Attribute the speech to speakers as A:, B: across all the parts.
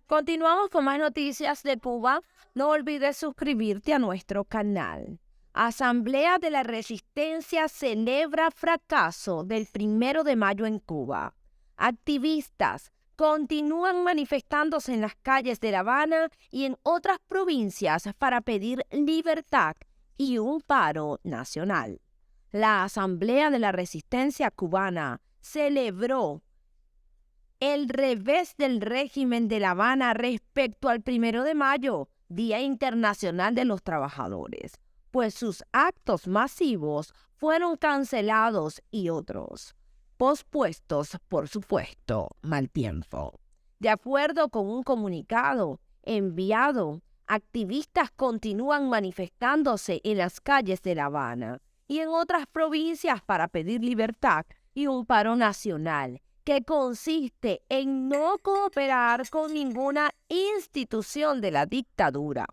A: Continuamos con más noticias de Cuba. No olvides suscribirte a nuestro canal. Asamblea de la Resistencia celebra fracaso del 1 de mayo en Cuba. Activistas continúan manifestándose en las calles de La Habana y en otras provincias para pedir libertad y un paro nacional. La Asamblea de la Resistencia cubana celebró el revés del régimen de La Habana respecto al 1 de mayo, Día Internacional de los Trabajadores, pues sus actos masivos fueron cancelados y otros pospuestos por supuesto mal tiempo. De acuerdo con un comunicado enviado, activistas continúan manifestándose en las calles de La Habana y en otras provincias para pedir libertad y un paro nacional que consiste en no cooperar con ninguna institución de la dictadura,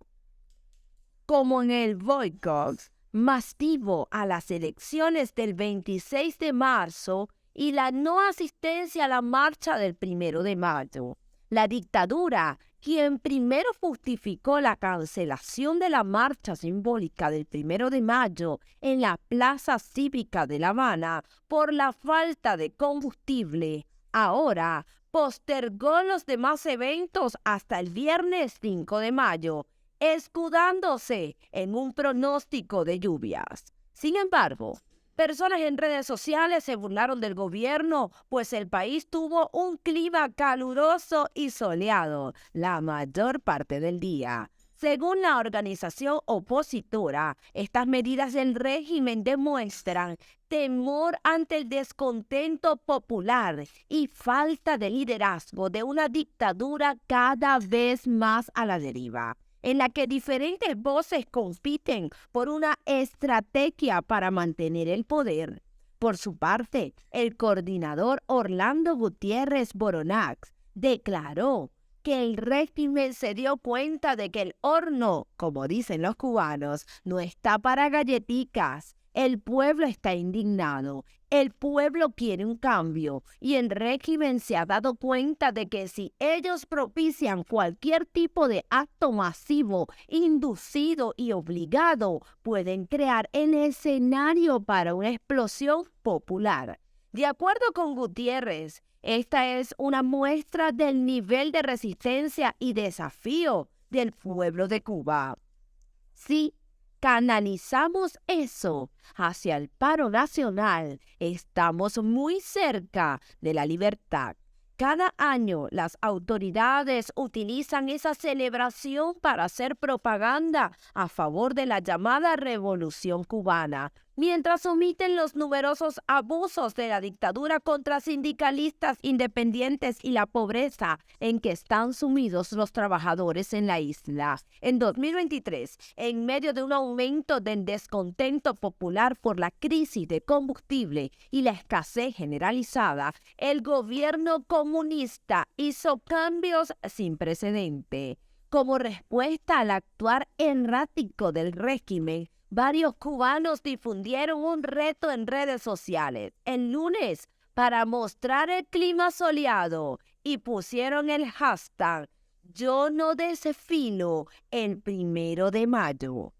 A: como en el boicot masivo a las elecciones del 26 de marzo y la no asistencia a la marcha del 1 de mayo. La dictadura, quien primero justificó la cancelación de la marcha simbólica del 1 de mayo en la Plaza Cívica de La Habana por la falta de combustible, ahora postergó los demás eventos hasta el viernes 5 de mayo, escudándose en un pronóstico de lluvias. Sin embargo, personas en redes sociales se burlaron del gobierno, pues el país tuvo un clima caluroso y soleado la mayor parte del día. Según la organización opositora, estas medidas del régimen demuestran temor ante el descontento popular y falta de liderazgo de una dictadura cada vez más a la deriva, en la que diferentes voces compiten por una estrategia para mantener el poder. Por su parte, el coordinador Orlando Gutiérrez Boronax declaró que el régimen se dio cuenta de que el horno, como dicen los cubanos, no está para galleticas. El pueblo está indignado, el pueblo quiere un cambio y el régimen se ha dado cuenta de que si ellos propician cualquier tipo de acto masivo, inducido y obligado, pueden crear el escenario para una explosión popular. De acuerdo con Gutiérrez, esta es una muestra del nivel de resistencia y desafío del pueblo de Cuba. Si canalizamos eso hacia el paro nacional, estamos muy cerca de la libertad. Cada año las autoridades utilizan esa celebración para hacer propaganda a favor de la llamada Revolución Cubana, mientras omiten los numerosos abusos de la dictadura contra sindicalistas independientes y la pobreza en que están sumidos los trabajadores en la isla. En 2023, en medio de un aumento del descontento popular por la crisis de combustible y la escasez generalizada, el gobierno comunista hizo cambios sin precedente. Como respuesta al actuar errático del régimen, varios cubanos difundieron un reto en redes sociales el lunes para mostrar el clima soleado y pusieron el hashtag "Yo no desfilo el 1 de mayo".